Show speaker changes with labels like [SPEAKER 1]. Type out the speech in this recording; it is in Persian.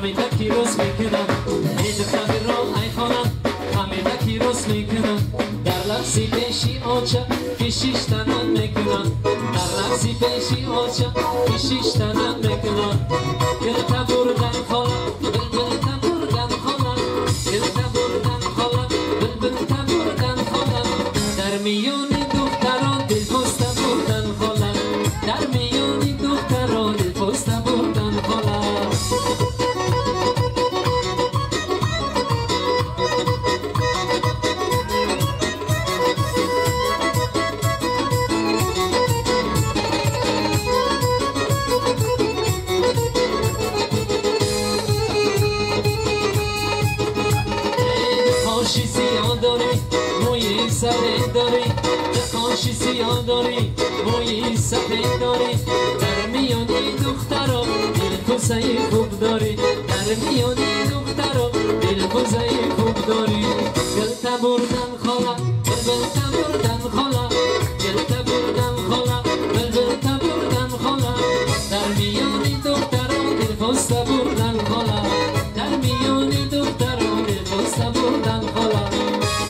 [SPEAKER 1] همیتا کی روز میکنم ای دختر رو ای خانم همیتا کی روز میکنم در لحظی پیشی آچه کشیش تنم میکنم در لحظی پیشی آچه کشیش تنم میکنم گلتا بردن خالم بلبلتا بردن خالم گلتا بردن خالم بلبلتا بردن خالم در میون دختران دل پسته بردن خالم در میون دختران دل پسته بردن خالم خانشی سیاه داری موی سفید داری خانشی سیاه داری موی سفید داری در میان دخترا دلکوزه خوب داری در میان دخترا دلکوزه خوب داری گلتا بردن خاله بلبلتا بردن خاله